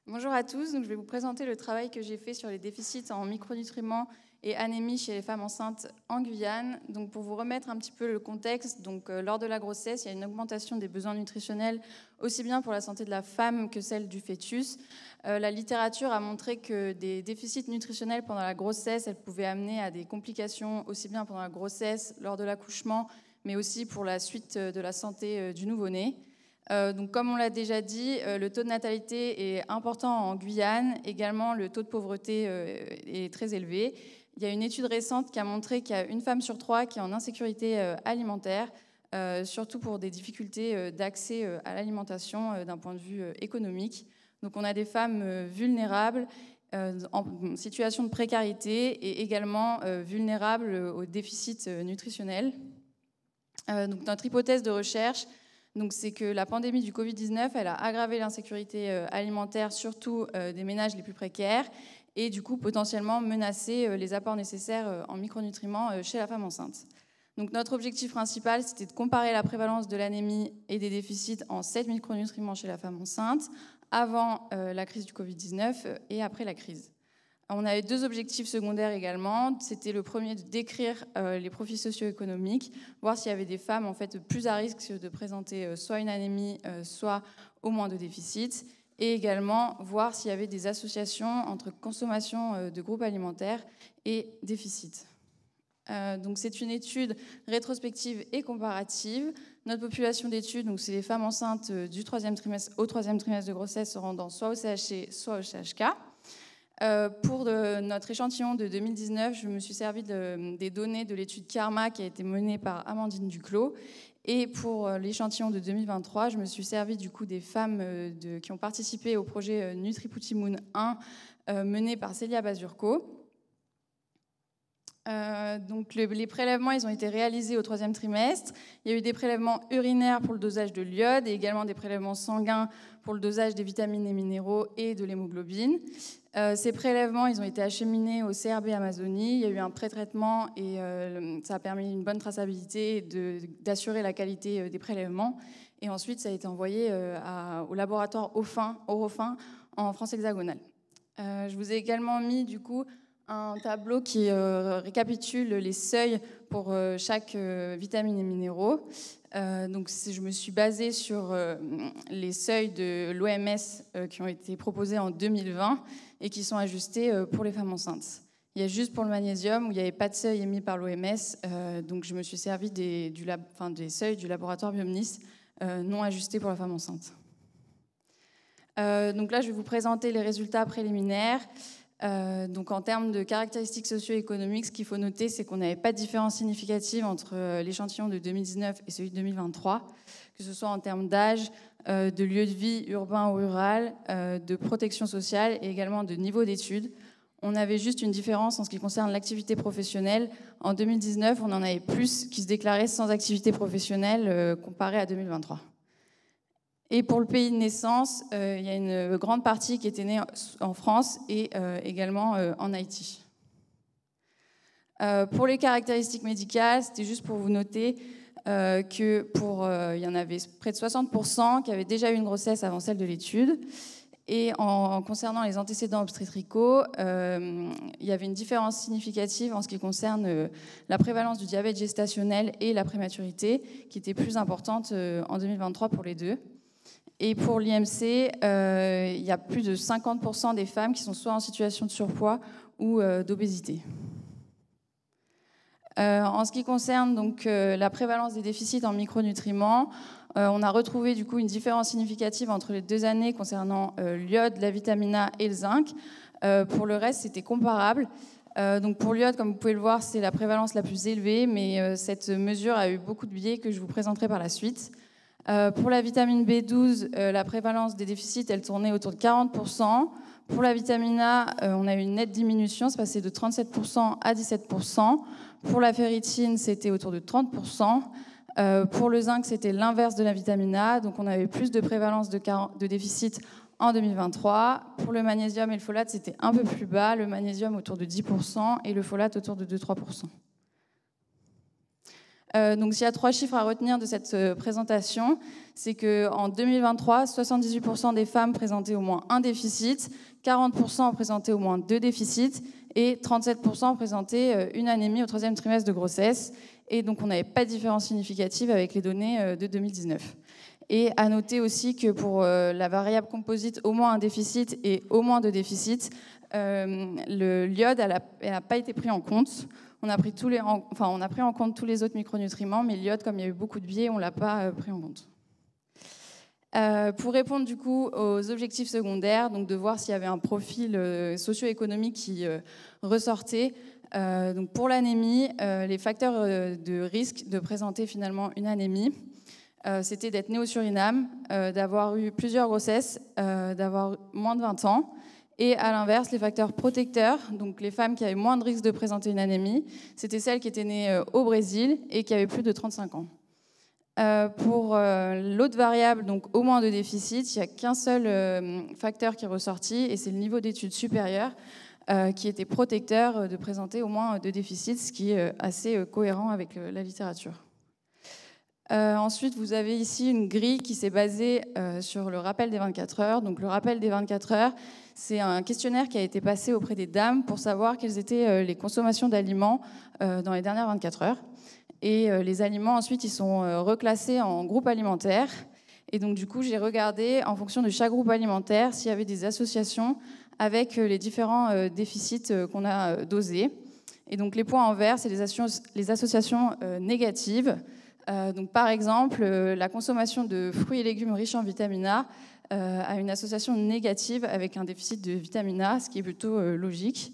Bonjour à tous, donc je vais vous présenter le travail que j'ai fait sur les déficits en micronutriments et anémie chez les femmes enceintes en Guyane. Donc pour vous remettre un petit peu le contexte, lors de la grossesse, il y a une augmentation des besoins nutritionnels aussi bien pour la santé de la femme que celle du fœtus. La littérature a montré que des déficits nutritionnels pendant la grossesse, elles pouvaient amener à des complications aussi bien pendant la grossesse, lors de l'accouchement, mais aussi pour la suite de la santé du nouveau-né. Donc, comme on l'a déjà dit, le taux de natalité est important en Guyane. Également, le taux de pauvreté est très élevé. Il y a une étude récente qui a montré qu'il y a une femme sur trois qui est en insécurité alimentaire, surtout pour des difficultés d'accès à l'alimentation d'un point de vue économique. Donc, on a des femmes vulnérables en situation de précarité et également vulnérables au déficit nutritionnel. Donc, notre hypothèse de recherche, c'est que la pandémie du Covid-19, elle a aggravé l'insécurité alimentaire, surtout des ménages les plus précaires, et du coup potentiellement menacé les apports nécessaires en micronutriments chez la femme enceinte. Donc notre objectif principal, c'était de comparer la prévalence de l'anémie et des déficits en 7 micronutriments chez la femme enceinte, avant la crise du Covid-19 et après la crise. On avait deux objectifs secondaires également. C'était le premier de décrire les profils socio-économiques, voir s'il y avait des femmes en fait plus à risque de présenter soit une anémie, soit au moins de déficit, et également voir s'il y avait des associations entre consommation de groupes alimentaires et déficit. Donc c'est une étude rétrospective et comparative. Notre population d'études, c'est les femmes enceintes du 3e trimestre au 3e trimestre de grossesse se rendant soit au CHC, soit au CHK. Pour notre échantillon de 2019, je me suis servi des données de l'étude Karma qui a été menée par Amandine Duclos. Et pour l'échantillon de 2023, je me suis servi du coup des femmes qui ont participé au projet NutriPutimoon 1 mené par Célia Bazurko. Donc les prélèvements, ils ont été réalisés au 3e trimestre. Il y a eu des prélèvements urinaires pour le dosage de l'iode et également des prélèvements sanguins pour le dosage des vitamines et minéraux et de l'hémoglobine. Ces prélèvements, ils ont été acheminés au CRB Amazonie. Il y a eu un pré-traitement et ça a permis une bonne traçabilité et d'assurer la qualité des prélèvements. Et ensuite, ça a été envoyé au laboratoire Eurofin en France hexagonale. Je vous ai également mis du coup un tableau qui récapitule les seuils pour chaque vitamine et minéraux. Donc je me suis basée sur les seuils de l'OMS qui ont été proposés en 2020 et qui sont ajustés pour les femmes enceintes. Il y a juste pour le magnésium où il n'y avait pas de seuil émis par l'OMS, donc je me suis servi des seuils du laboratoire Biomnis non ajustés pour la femme enceinte. Donc là, je vais vous présenter les résultats préliminaires. Donc en termes de caractéristiques socio-économiques, ce qu'il faut noter, c'est qu'on n'avait pas de différence significative entre l'échantillon de 2019 et celui de 2023, que ce soit en termes d'âge, de lieu de vie urbain ou rural, de protection sociale et également de niveau d'études. On avait juste une différence en ce qui concerne l'activité professionnelle. En 2019, on en avait plus qui se déclaraient sans activité professionnelle comparé à 2023. Et pour le pays de naissance, il y a une grande partie qui était née en France et également en Haïti. Pour les caractéristiques médicales, c'était juste pour vous noter il y en avait près de 60% qui avaient déjà eu une grossesse avant celle de l'étude. Et concernant les antécédents obstétricaux, il y avait une différence significative en ce qui concerne la prévalence du diabète gestationnel et la prématurité, qui était plus importante en 2023 pour les deux. Et pour l'IMC, il y a plus de 50% des femmes qui sont soit en situation de surpoids ou d'obésité. En ce qui concerne donc la prévalence des déficits en micronutriments, on a retrouvé du coup une différence significative entre les 2 années concernant l'iode, la vitamine A et le zinc. Pour le reste, c'était comparable. Donc pour l'iode, comme vous pouvez le voir, c'est la prévalence la plus élevée, mais cette mesure a eu beaucoup de biais que je vous présenterai par la suite. Pour la vitamine B12, la prévalence des déficits, elle tournait autour de 40%. Pour la vitamine A, on a eu une nette diminution, c'est passé de 37% à 17%. Pour la ferritine, c'était autour de 30%. Pour le zinc, c'était l'inverse de la vitamine A, donc on avait plus de prévalence de déficit en 2023. Pour le magnésium et le folate, c'était un peu plus bas, le magnésium autour de 10% et le folate autour de 2-3%. Donc s'il y a 3 chiffres à retenir de cette présentation, c'est qu'en 2023, 78% des femmes présentaient au moins un déficit, 40% présentaient au moins 2 déficits et 37% présentaient une anémie au 3e trimestre de grossesse. Et donc on n'avait pas de différence significative avec les données de 2019. Et à noter aussi que pour la variable composite au moins un déficit et au moins 2 déficits, le l'iode n'a pas été pris en compte. On a pris en compte tous les autres micronutriments, mais l'iode, comme il y a eu beaucoup de biais, on ne l'a pas pris en compte. Pour répondre du coup aux objectifs secondaires, donc de voir s'il y avait un profil socio-économique qui ressortait. Donc pour l'anémie, les facteurs de risque de présenter finalement une anémie, c'était d'être né au Suriname, d'avoir eu plusieurs grossesses, d'avoir moins de 20 ans. Et à l'inverse, les facteurs protecteurs, donc les femmes qui avaient moins de risque de présenter une anémie, c'était celles qui étaient nées au Brésil et qui avaient plus de 35 ans. Pour l'autre variable, donc au moins de déficit, il n'y a qu'un seul facteur qui est ressorti, et c'est le niveau d'études supérieures qui était protecteur de présenter au moins de déficit, ce qui est assez cohérent avec la littérature. Ensuite, vous avez ici une grille qui s'est basée sur le rappel des 24 heures. Donc le rappel des 24 heures, c'est un questionnaire qui a été passé auprès des dames pour savoir quelles étaient les consommations d'aliments dans les dernières 24 heures. Et les aliments, ensuite, ils sont reclassés en groupes alimentaires. Et donc, du coup, j'ai regardé, en fonction de chaque groupe alimentaire, s'il y avait des associations avec les différents déficits qu'on a dosés. Et donc, les points en vert, c'est les associations négatives. Donc, par exemple, la consommation de fruits et légumes riches en vitamine A a une association négative avec un déficit de vitamine A, ce qui est plutôt logique.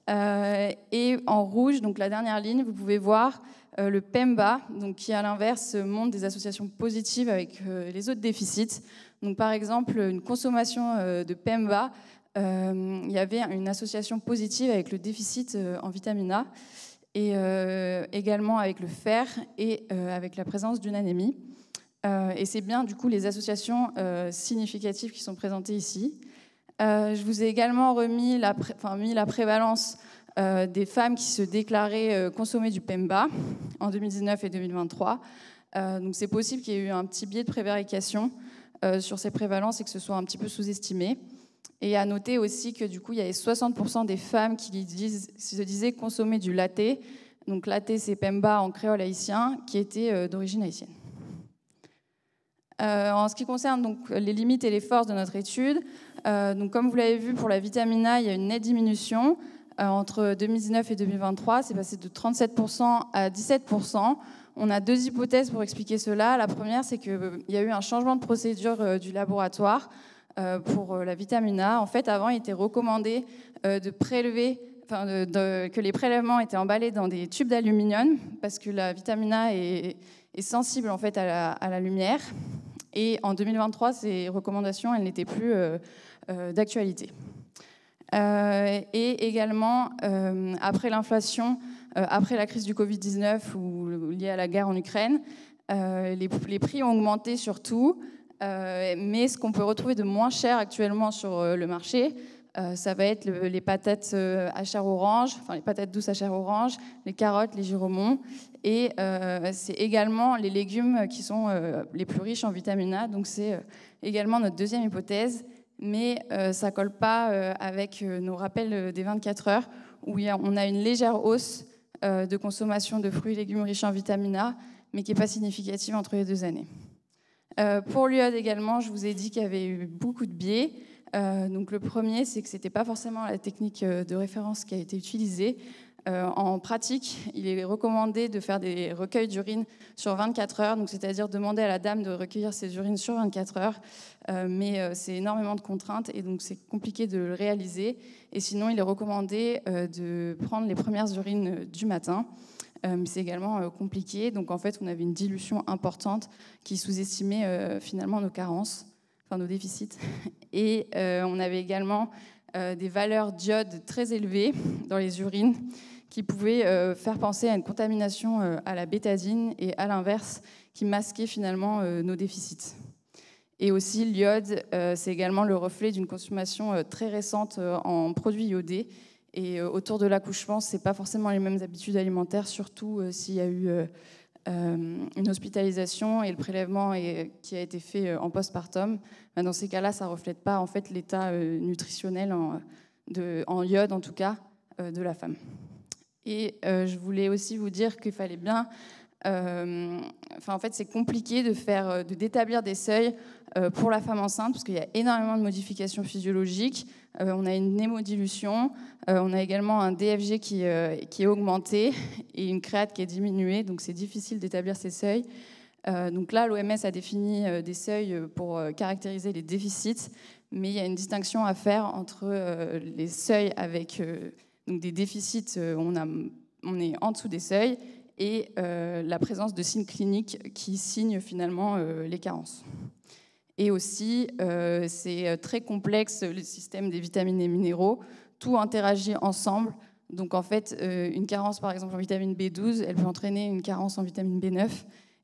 Et en rouge, donc la dernière ligne, vous pouvez voir le PEMBA, donc qui à l'inverse montre des associations positives avec les autres déficits. Donc, par exemple, une consommation de PEMBA, il y avait une association positive avec le déficit en vitamine A, et également avec le fer et avec la présence d'une anémie. Et c'est bien du coup les associations significatives qui sont présentées ici. Je vous ai également mis la prévalence des femmes qui se déclaraient consommer du PEMBA en 2019 et 2023. Donc c'est possible qu'il y ait eu un petit biais de prévarication sur ces prévalences et que ce soit un petit peu sous-estimé. Et à noter aussi que du coup, il y avait 60% des femmes qui se disaient consommer du latte. Donc latte, c'est PEMBA en créole haïtien, qui était d'origine haïtienne. En ce qui concerne donc les limites et les forces de notre étude, donc comme vous l'avez vu, pour la vitamine A, il y a une nette diminution. Entre 2019 et 2023, c'est passé de 37% à 17%. On a 2 hypothèses pour expliquer cela. La première, c'est qu'il y a eu un changement de procédure du laboratoire pour la vitamine A. En fait, avant, il était recommandé de prélever, que les prélèvements étaient emballés dans des tubes d'aluminium parce que la vitamine A est sensible en fait à la lumière. Et en 2023, ces recommandations, elles n'étaient plus d'actualité. Et également, après l'inflation, après la crise du Covid-19 ou liée à la guerre en Ukraine, les prix ont augmenté surtout. Mais ce qu'on peut retrouver de moins cher actuellement sur le marché, ça va être les patates à chair orange, enfin les patates douces à chair orange, les carottes, les giromons, et c'est également les légumes qui sont les plus riches en vitamine A. Donc c'est également notre deuxième hypothèse, mais ça colle pas avec nos rappels des 24 heures, où on a une légère hausse de consommation de fruits et légumes riches en vitamine A, mais qui n'est pas significative entre les 2 années. Pour l'iode également, je vous ai dit qu'il y avait eu beaucoup de biais. Donc le premier, c'est que ce n'était pas forcément la technique de référence qui a été utilisée. En pratique, il est recommandé de faire des recueils d'urine sur 24 heures, donc c'est-à-dire demander à la dame de recueillir ses urines sur 24 heures, mais c'est énormément de contraintes et donc c'est compliqué de le réaliser. Et sinon, il est recommandé de prendre les premières urines du matin. Mais c'est également compliqué. Donc en fait, on avait une dilution importante qui sous-estimait finalement nos carences, enfin nos déficits. Et on avait également des valeurs d'iode très élevées dans les urines qui pouvaient faire penser à une contamination à la bétadine et à l'inverse, qui masquait finalement nos déficits. Et aussi l'iode, c'est également le reflet d'une consommation très récente en produits iodés. Et autour de l'accouchement, ce n'est pas forcément les mêmes habitudes alimentaires, surtout s'il y a eu une hospitalisation et le prélèvement qui a été fait en postpartum, dans ces cas-là, ça ne reflète pas en fait, l'état nutritionnel en iode, en tout cas, de la femme. Et je voulais aussi vous dire qu'il fallait bien... en fait, c'est compliqué d'établir des seuils pour la femme enceinte, parce qu'il y a énormément de modifications physiologiques. On a une hémodilution, on a également un DFG qui est augmenté et une créate qui est diminuée, donc c'est difficile d'établir ces seuils. Donc là, l'OMS a défini des seuils pour caractériser les déficits, mais il y a une distinction à faire entre les seuils avec donc des déficits, on est en dessous des seuils, et la présence de signes cliniques qui signent finalement les carences. Et aussi, c'est très complexe, le système des vitamines et minéraux. Tout interagit ensemble. Donc, en fait, une carence, par exemple, en vitamine B12, elle peut entraîner une carence en vitamine B9.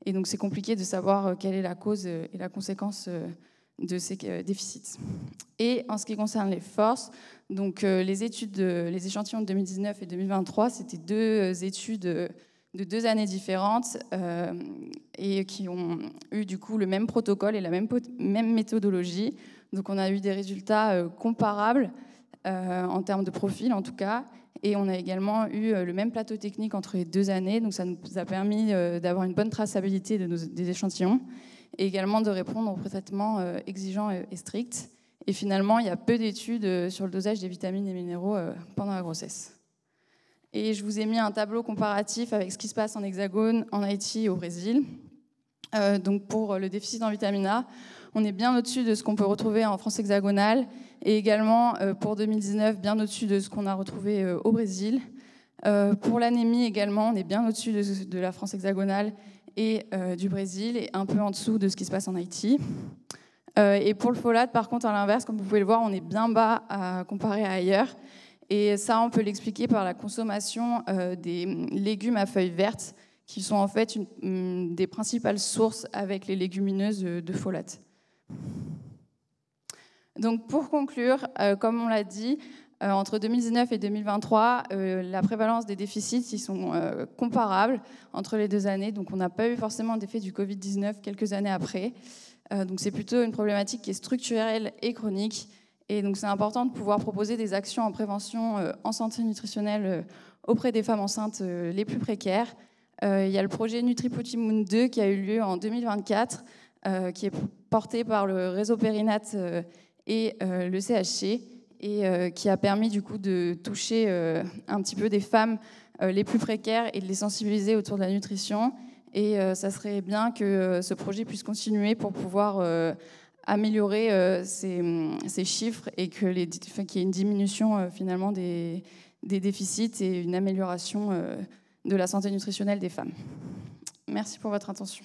Et donc, c'est compliqué de savoir quelle est la cause et la conséquence de ces déficits. Et en ce qui concerne les forces, donc, les échantillons de 2019 et 2023, c'était deux études de 2 années différentes et qui ont eu du coup le même protocole et la même méthodologie. Donc on a eu des résultats comparables en termes de profil en tout cas, et on a également eu le même plateau technique entre les 2 années, donc ça nous a permis d'avoir une bonne traçabilité des échantillons et également de répondre aux traitements exigeants et stricts. Et finalement, il y a peu d'études sur le dosage des vitamines et minéraux pendant la grossesse. Et je vous ai mis un tableau comparatif avec ce qui se passe en Hexagone, en Haïti et au Brésil. Donc pour le déficit en vitamine A, on est bien au-dessus de ce qu'on peut retrouver en France hexagonale, et également pour 2019, bien au-dessus de ce qu'on a retrouvé au Brésil. Pour l'anémie également, on est bien au-dessus de la France hexagonale et du Brésil, et un peu en dessous de ce qui se passe en Haïti. Et pour le folate, par contre, à l'inverse, comme vous pouvez le voir, on est bien bas comparé à ailleurs. Et ça, on peut l'expliquer par la consommation des légumes à feuilles vertes, qui sont en fait une des principales sources avec les légumineuses de folate. Donc pour conclure, comme on l'a dit, entre 2019 et 2023, la prévalence des déficits ils sont comparables entre les 2 années. Donc on n'a pas eu forcément d'effet du Covid-19 quelques années après. Donc c'est plutôt une problématique qui est structurelle et chronique. Et donc c'est important de pouvoir proposer des actions en prévention en santé nutritionnelle auprès des femmes enceintes les plus précaires. Il y a le projet NutriPotimoon 2 qui a eu lieu en 2024, qui est porté par le réseau Périnate et le CHC, et qui a permis du coup de toucher un petit peu des femmes les plus précaires et de les sensibiliser autour de la nutrition. Et ça serait bien que ce projet puisse continuer pour pouvoir améliorer ces chiffres et qu'il y ait une diminution finalement des déficits et une amélioration de la santé nutritionnelle des femmes. Merci pour votre attention.